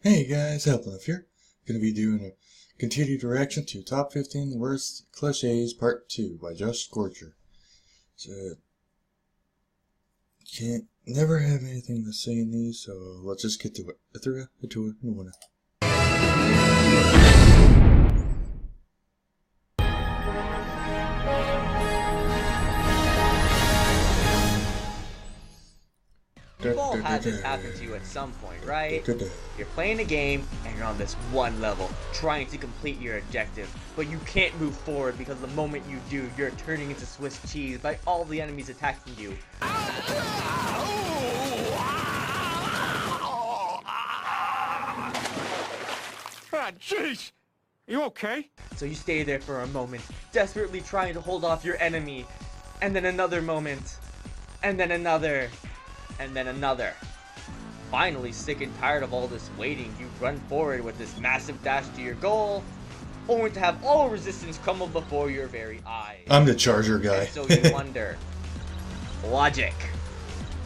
Hey guys, Helplin here. Gonna be doing a continued reaction to Top 15 Worst Cliches Part 2 by joshscorcher. So, can't never have anything to say in these, so let's just get to it. You've all had this happen to you at some point, right? You're playing a game and you're on this one level, trying to complete your objective, but you can't move forward because the moment you do, you're turning into Swiss cheese by all the enemies attacking you. Ah, jeez! You okay? So you stay there for a moment, desperately trying to hold off your enemy, and then another moment, and then another. And then another. Finally, sick and tired of all this waiting, you run forward with this massive dash to your goal, only to have all resistance crumble before your very eyes. I'm the charger guy. And so you wonder, logic.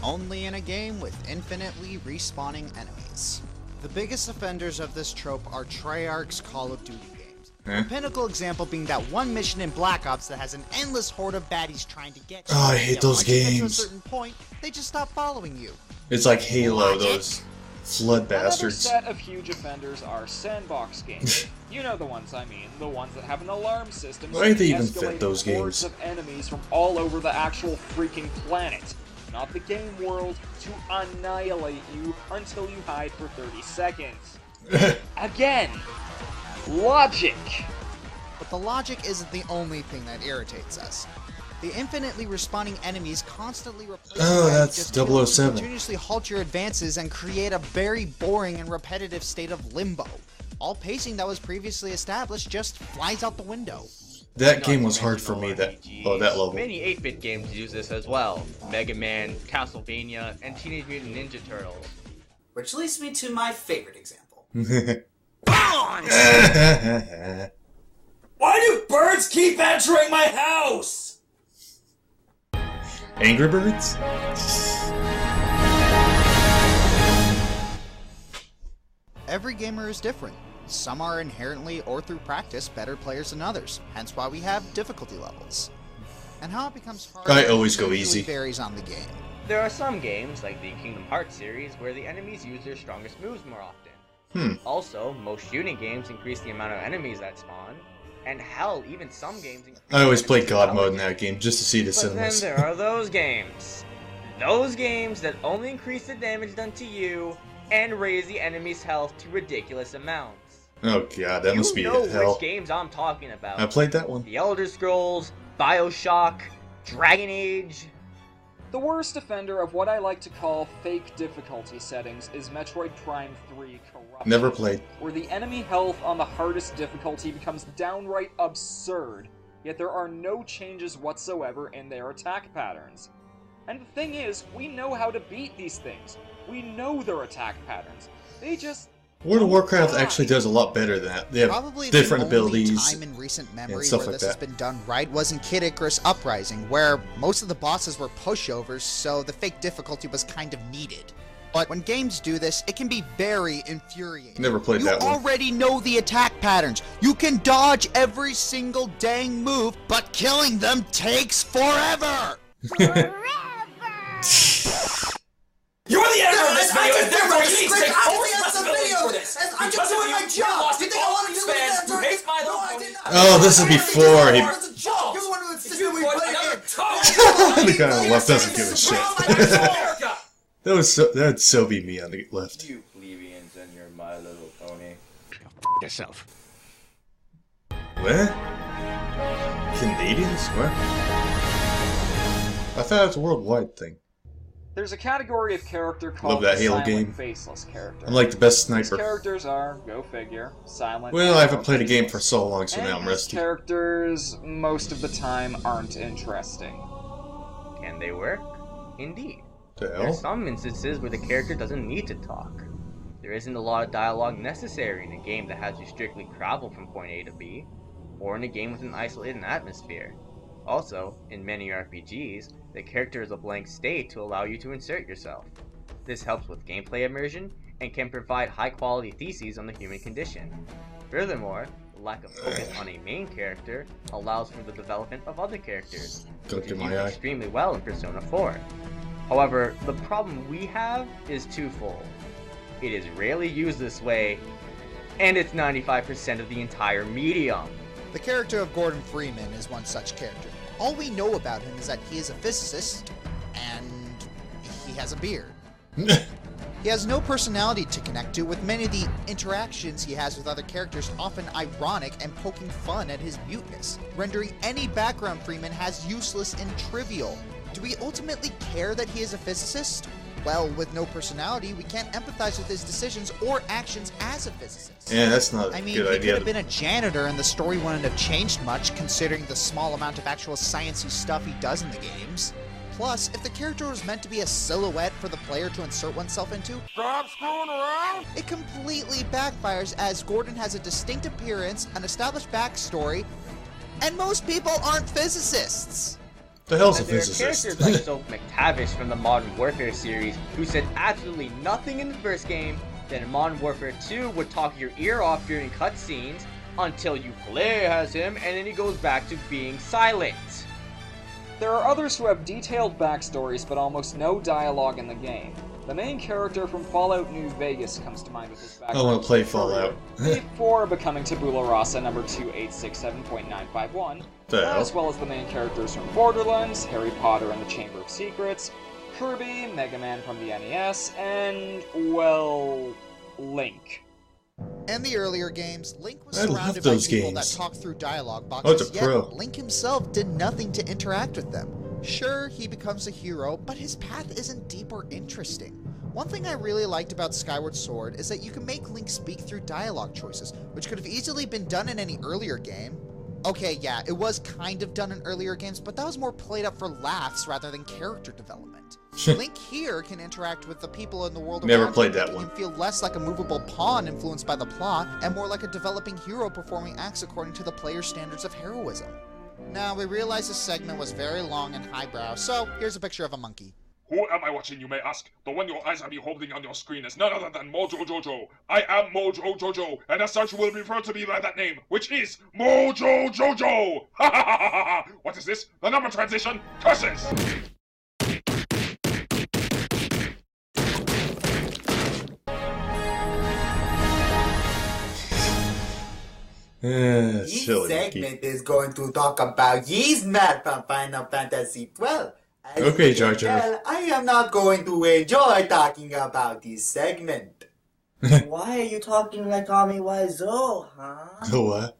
Only in a game with infinitely respawning enemies. The biggest offenders of this trope are Treyarch's Call of Duty games. The pinnacle example being that one mission in Black Ops that has an endless horde of baddies trying to get you. Oh, I hate those once you get to a games. certain point, they just stop following you. It's like Halo, those flood bastards. Another set of huge offenders are sandbox games. You know the ones I mean, the ones that have an alarm system. Why do they even escalating fit those hordes games? of enemies from all over the actual freaking planet, not the game world, to annihilate you until you hide for 30 seconds. Again, logic. But the logic isn't the only thing that irritates us. The infinitely respawning enemies constantly replace that's 007. continuously halt your advances and create a very boring and repetitive state of limbo. All pacing that was previously established just flies out the window. That game was hard for me, that level. Many 8-bit games use this as well. Mega Man, Castlevania, and Teenage Mutant Ninja Turtles. Which leads me to my favorite example. Why do birds keep entering my house? Angry Birds? Every gamer is different. Some are inherently or through practice better players than others, hence why we have difficulty levels. And how it becomes harder I always go usually easy. varies on the game. There are some games, like the Kingdom Hearts series, where the enemies use their strongest moves more often. Also, most shooting games increase the amount of enemies that spawn, and hell, even some games increase I always play enemies God mode in intelligence. that game just to see the But then cinemas. there are those games. Those games that only increase the damage done to you and raise the enemy's health to ridiculous amounts. Oh god, that must be You know hell. which games I'm talking about. I played that one. The Elder Scrolls, BioShock, Dragon Age. The worst offender of what I like to call fake difficulty settings is Metroid Prime 3 Corruption. Never played. Where the enemy health on the hardest difficulty becomes downright absurd, yet there are no changes whatsoever in their attack patterns. And the thing is, we know how to beat these things. We know their attack patterns. They just... World of Warcraft die. actually does a lot better than that. They have Probably different the only abilities. time in recent memory stuff where like this has that. been done right was in Kid Icarus Uprising, where most of the bosses were pushovers, so the fake difficulty was kind of needed. But when games do this, it can be very infuriating. Never played You that one. already know the attack patterns. You can dodge every single dang move, but killing them takes forever! You are the editor of this I video, just and therefore you need to take full I just did some responsibility videos. for this. I'm just doing my job. Lost You think I all want to these do fans this? who hate my No, little I pony. did not. Oh, this is before he... You're the one who insisted we put play another it. The guy on the left doesn't give a shit. America! That would so be me on the left. You plebeians and your My Little Pony. Yourself. What? Canadians? What? I thought it was a worldwide thing. There's a category of character called Love that the Halo silent game. faceless character. I'm like the best These sniper. characters are, go figure, silent. Well, I haven't and played a game for faceless. so long, so And now I'm these rusty. characters, most of the time, aren't interesting. Can they work? Indeed. The There are hell? some instances where the character doesn't need to talk. There isn't a lot of dialogue necessary in a game that has you strictly travel from point A to B, or in a game with an isolated atmosphere. Also, in many RPGs, the character is a blank state to allow you to insert yourself. This helps with gameplay immersion and can provide high-quality theses on the human condition. Furthermore, the lack of focus on a main character allows for the development of other characters, which is used extremely well in Persona 4. However, the problem we have is twofold. It is rarely used this way, and it's 95% of the entire medium. The character of Gordon Freeman is one such character. All we know about him is that he is a physicist, and he has a beard. He has no personality to connect to, with many of the interactions he has with other characters often ironic and poking fun at his muteness, rendering any background Freeman has useless and trivial. Do we ultimately care that he is a physicist? Well, with no personality, we can't empathize with his decisions or actions as a physicist. Yeah, that's not a good idea. I mean, he could have been a janitor and the story wouldn't have changed much, considering the small amount of actual sciencey stuff he does in the games. Plus, if the character was meant to be a silhouette for the player to insert oneself into, Stop screwing around! it completely backfires, as Gordon has a distinct appearance, an established backstory, and most people aren't physicists. The hell's a There are physicist? characters like Soap McTavish from the Modern Warfare series who said absolutely nothing in the first game, then in Modern Warfare 2 would talk your ear off during cutscenes until you play as him, and then he goes back to being silent. There are others who have detailed backstories but almost no dialogue in the game. The main character from Fallout New Vegas comes to mind with his background. I want to play Fallout. Before becoming Tabula Rasa number 2867.951, as well as the main characters from Borderlands, Harry Potter and the Chamber of Secrets, Kirby, Mega Man from the NES, and, well, Link. In the earlier games, Link was I love surrounded by those people games. that talked through dialogue Oh, boxes, it's a yet pro. Link himself did nothing to interact with them. Sure, he becomes a hero, but his path isn't deep or interesting. One thing I really liked about Skyward Sword is that you can make Link speak through dialogue choices, which could have easily been done in any earlier game. Okay, yeah, it was kind of done in earlier games, but that was more played up for laughs rather than character development. Link here can interact with the people in the world Never around played him, that making one. him feel less like a movable pawn influenced by the plot, and more like a developing hero performing acts according to the player's standards of heroism. Now, we realize this segment was very long and highbrow, so here's a picture of a monkey. Who am I watching, you may ask? The one your eyes are beholding on your screen is none other than Mojo Jojo. I am Mojo Jojo, and as such will refer to me by that name, which is Mojo Jojo! Ha ha ha ha ha! What is this? The number transition? Curses! This Silly segment is going to talk about Ye's map from Final Fantasy XII. As Okay, you can Jar Jar. tell, I am not going to enjoy talking about this segment. Why are you talking like Tommy Wiseau, huh? The what?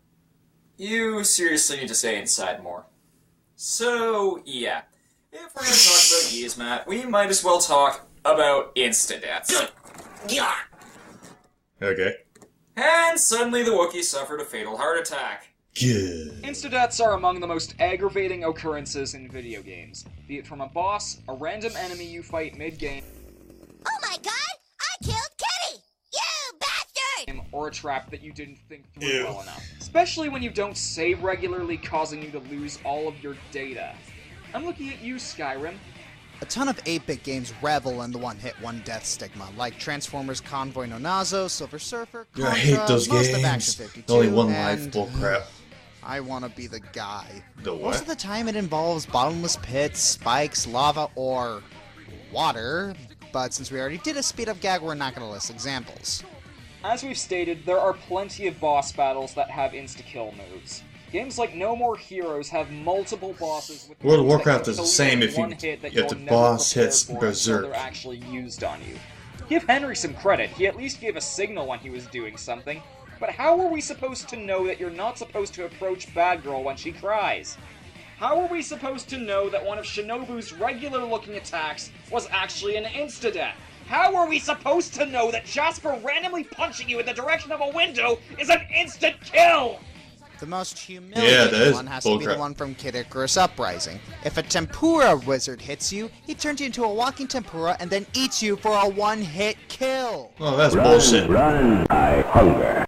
You seriously need to stay inside more. So, yeah. If we're gonna talk about Yzmat, we might as well talk about insta-deaths. Okay. And suddenly the Wookiee suffered a fatal heart attack. Good. Insta-deaths are among the most aggravating occurrences in video games, be it from a boss, a random enemy you fight mid-game, Oh my god! I killed Kitty! You bastard! or a trap that you didn't think through Ew. well enough. Especially when you don't save regularly, causing you to lose all of your data. I'm looking at you, Skyrim. A ton of 8-bit games revel in the one-hit, one-death stigma, like Transformers Convoy No Nazo, Silver Surfer, Yeah, Contra, I hate those most of games. Action 52, Only one and life, bullcrap. I want to be the guy. The Most what? of the time it involves bottomless pits, spikes, lava, or water, but since we already did a speed-up gag, we're not going to list examples. As we've stated, there are plenty of boss battles that have insta-kill moves. Games like No More Heroes have multiple bosses with World of moves that Warcraft can is the kill same in if you one hit that if you'll the never boss prepare hits for until Berserk. they're actually used on you. Give Henry some credit, he at least gave a signal when he was doing something. But how are we supposed to know that you're not supposed to approach Bad Girl when she cries? How are we supposed to know that one of Shinobu's regular-looking attacks was actually an insta-death? How are we supposed to know that Jasper randomly punching you in the direction of a window is an instant kill? The most humiliating that is one has to be the bullcrap. one from Kid Icarus Uprising. If a tempura wizard hits you, he turns you into a walking tempura and then eats you for a one-hit kill. Oh, that's bullshit. Run, I hunger.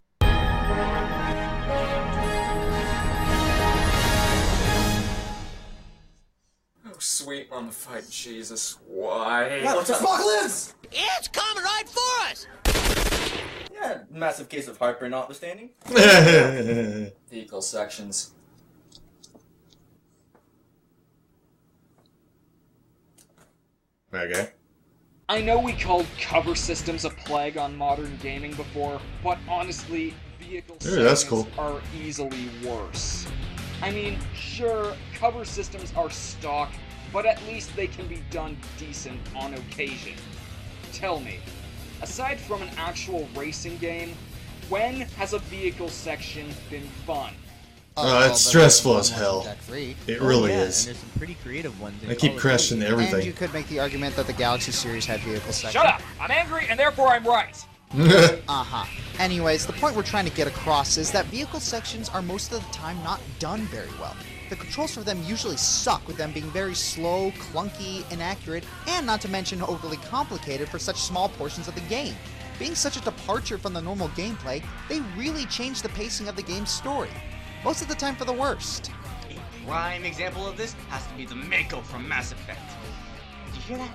sweet on the fight, Jesus. Why? What? Apocalypse! It's coming right for us! Yeah, massive case of heartburn notwithstanding. Vehicle sections. Okay. I know we called cover systems a plague on modern gaming before, but honestly, vehicle that's segments cool. are easily worse. I mean, sure, cover systems are stock, but at least they can be done decent on occasion. Tell me, aside from an actual racing game, when has a vehicle section been fun? It's stressful as hell. It really yeah, is. And there's some pretty creative ones. I keep crashing everything. And you could make the argument that the Galaxy series had vehicle sections. Shut up! I'm angry and therefore I'm right! Uh-huh. Anyways, the point we're trying to get across is that vehicle sections are most of the time not done very well. The controls for them usually suck, with them being very slow, clunky, inaccurate, and not to mention overly complicated for such small portions of the game. Being such a departure from the normal gameplay, they really change the pacing of the game's story. Most of the time for the worst. A prime example of this has to be the Mako from Mass Effect. Did you hear that?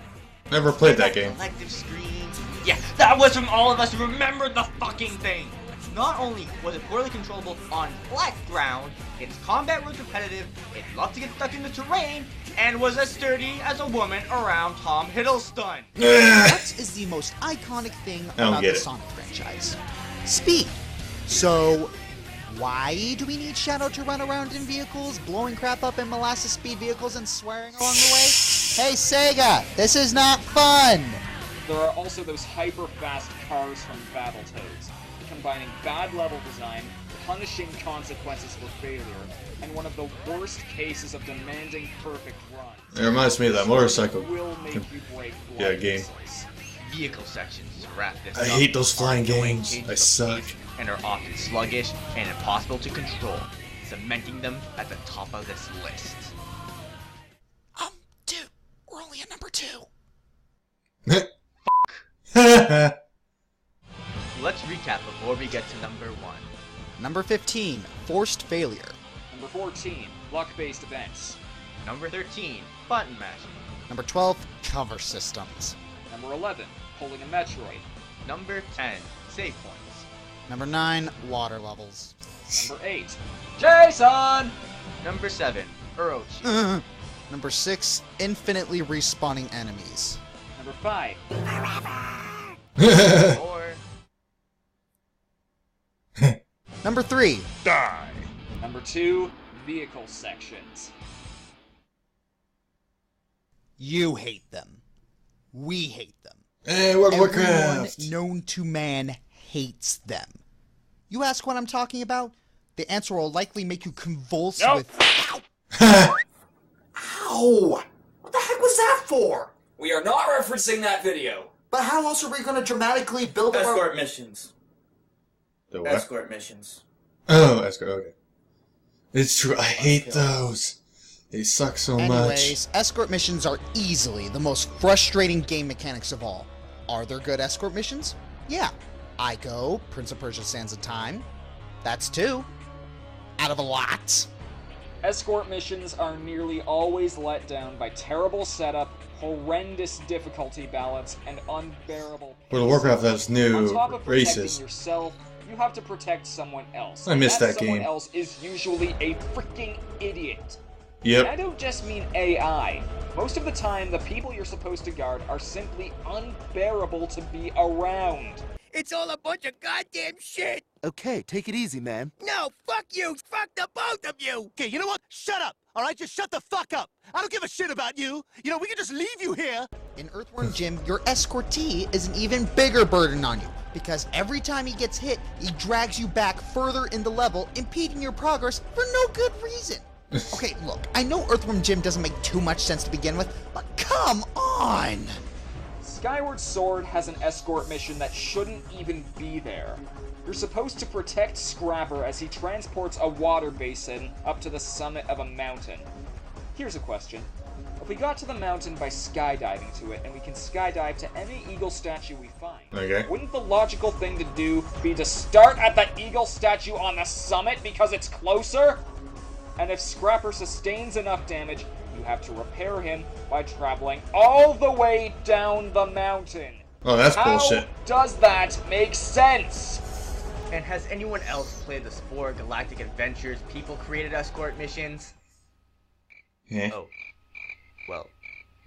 Never played that game. Collective screen. Yeah, that was from all of us who remembered the fucking thing. Not only was it poorly controllable on flat ground, its combat was repetitive, it loved to get stuck in the terrain, and was as sturdy as a woman around Tom Hiddleston. That is the most iconic thing about the Sonic franchise. Speed. So, why do we need Shadow to run around in vehicles, blowing crap up in molasses speed vehicles and swearing along the way? Hey Sega, this is not fun! There are also those hyper-fast cars from Battletoads, combining bad level design, punishing consequences for failure, and one of the worst cases of demanding perfect runs. It reminds me of that motorcycle. Will make you break game. Vehicle sections to wrap this I up hate those flying are annoying games. cages I of suck. pace and are often sluggish and impossible to control, cementing them at the top of this list. Dude, we're only at number 2. Let's recap before we get to number 1. Number 15, Forced Failure. Number 14, luck-based events. Number 13, button mashing. Number 12, Cover Systems. Number 11, pulling a Metroid. Number 10, save points. Number 9, Water Levels. Number 8, Jason! Number 7, Orochi. Number 6, Infinitely Respawning Enemies. Number 5, Or Number 3, die. Number 2, vehicle sections. You hate them. We hate them. Hey, World of Everyone Warcraft! known to man hates them. You ask what I'm talking about? The answer will likely make you convulse with... Ow! What the heck was that for? We are not referencing that video. But how else are we gonna dramatically build up our... Escort missions. The what? Escort missions. Oh, Escort, okay. It's true, I hate those. They suck so much. Anyways, escort missions are easily the most frustrating game mechanics of all. Are there good escort missions? Yeah. Ico, Prince of Persia Sands of Time. That's 2. Out of a lot. Escort missions are nearly always let down by terrible setup, horrendous difficulty balance, and unbearable World of Warcraft has new On top of protecting races. yourself, you have to protect someone else. I missed that someone game. else is usually a freaking idiot. Yep. And I don't just mean AI. Most of the time, the people you're supposed to guard are simply unbearable to be around. It's all a bunch of goddamn shit! Okay, take it easy, man. No, fuck you! Fuck the both of you! Okay, you know what? Shut up! Alright, just shut the fuck up! I don't give a shit about you! You know, we can just leave you here! In Earthworm Jim, your escortee is an even bigger burden on you, because every time he gets hit, he drags you back further in the level, impeding your progress for no good reason. Okay, look, I know Earthworm Jim doesn't make too much sense to begin with, but come on! Skyward Sword has an escort mission that shouldn't even be there. You're supposed to protect Scrapper as he transports a water basin up to the summit of a mountain. Here's a question. If we got to the mountain by skydiving to it, and we can skydive to any eagle statue we find, wouldn't the logical thing to do be to start at the eagle statue on the summit because it's closer? And if Scrapper sustains enough damage, You have to repair him by traveling all the way down the mountain. Oh, that's bullshit. How does that make sense? And has anyone else played the Spore Galactic Adventures people created Escort Missions? Yeah. Oh. Well,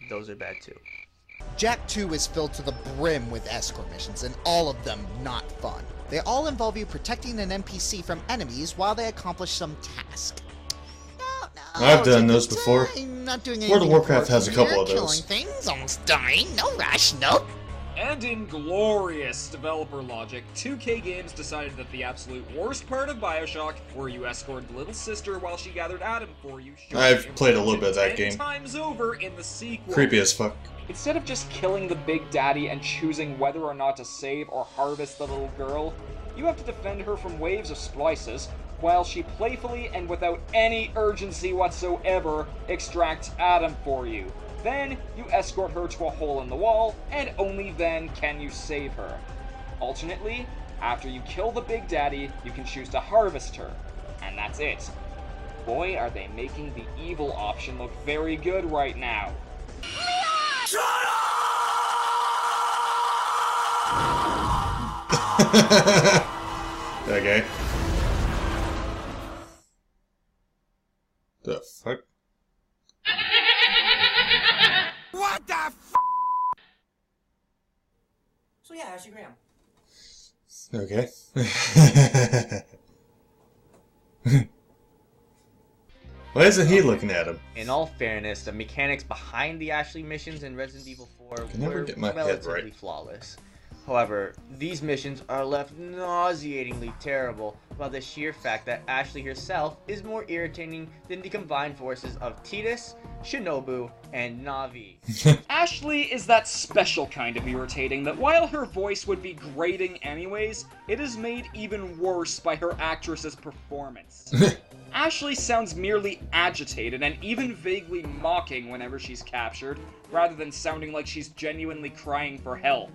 those are bad too. Jak 2 is filled to the brim with escort missions, and all of them not fun. They all involve you protecting an NPC from enemies while they accomplish some task. I've done those before. Not doing World of Warcraft has a couple of killing those. things, almost dying, no rush, nope. And in glorious developer logic, 2K Games decided that the absolute worst part of Bioshock, where you escorted little sister while she gathered Adam for you, I've played a little bit of that 10 game. times over in the sequel. Creepy as fuck. Instead of just killing the big daddy and choosing whether or not to save or harvest the little girl, you have to defend her from waves of splices, while she playfully and without any urgency whatsoever extracts Adam for you. Then, you escort her to a hole in the wall, and only then can you save her. Alternately, after you kill the big daddy, you can choose to harvest her. And that's it. Boy, are they making the evil option look very good right now. Shut Okay. The fuck? What the f? So yeah, Ashley Graham. Okay. Why isn't he looking at him? In all fairness, the mechanics behind the Ashley missions in Resident Evil 4 were relatively flawless. However, these missions are left nauseatingly terrible by the sheer fact that Ashley herself is more irritating than the combined forces of Tidus, Shinobu, and Navi. Ashley is that special kind of irritating that while her voice would be grating anyways, it is made even worse by her actress's performance. Ashley sounds merely agitated and even vaguely mocking whenever she's captured, rather than sounding like she's genuinely crying for help.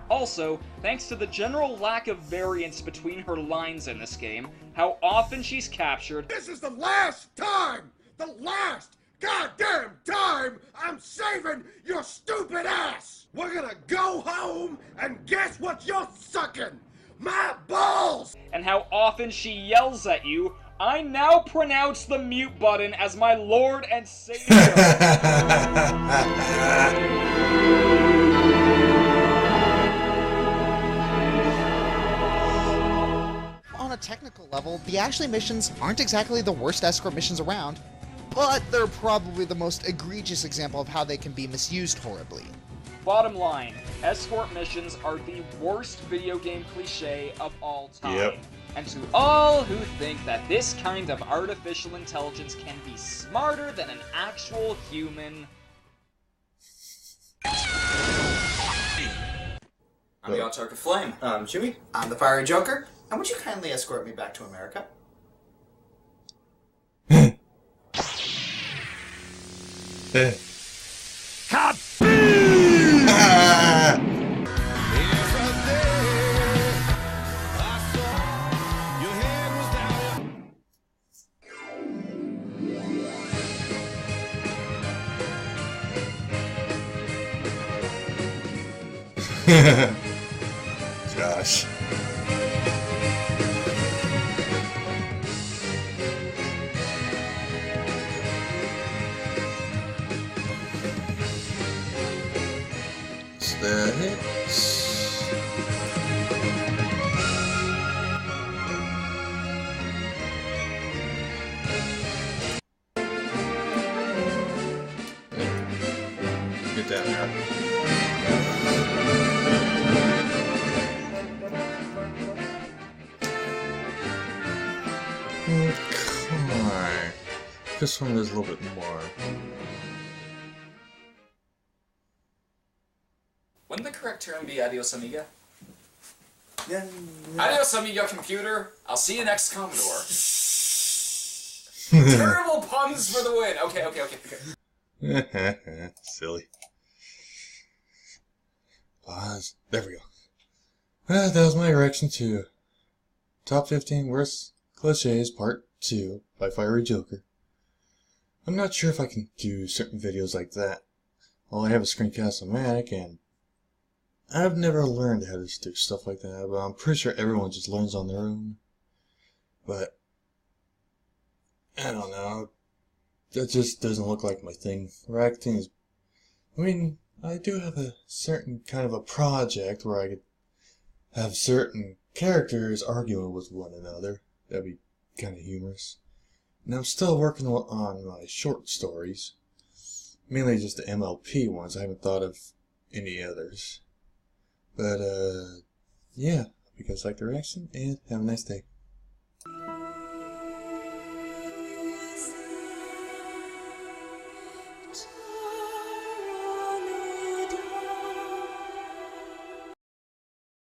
Also, thanks to the general lack of variance between her lines in this game, how often she's captured— This is the last time! The last goddamn time I'm saving your stupid ass! We're gonna go home and guess what you're sucking? My balls! And how often she yells at you, "I now pronounce the mute button as my lord and savior." On a technical level, the Ashley missions aren't exactly the worst escort missions around, but they're probably the most egregious example of how they can be misused horribly. Bottom line, escort missions are the worst video game cliche of all time. Yep. And to all who think that this kind of artificial intelligence can be smarter than an actual human— I'm the Autark of Flame. I'm Chewie. I'm the Fiery Joker. And would you kindly escort me back to America? Josh. Is that it? Get down there. Okay. This one is a little bit more. Wouldn't the correct term be adios amiga? Adios amiga computer. I'll see you next Commodore. Terrible puns for the win. Okay. Silly. Pause. There we go. That was my reaction to Top 15 Worst Cliches Part 2 by Fiery Joker. I'm not sure if I can do certain videos like that. Well, I have a screencast-o-matic, and I've never learned how to do stuff like that, but I'm pretty sure everyone just learns on their own. But I don't know. That just doesn't look like my thing. Reacting is... I mean, I do have a certain kind of a project where I could have certain characters arguing with one another. That'd be kind of humorous. And I'm still working on my short stories. Mainly just the MLP ones. I haven't thought of any others. But, yeah. Hope you guys liked the reaction, and have a nice day.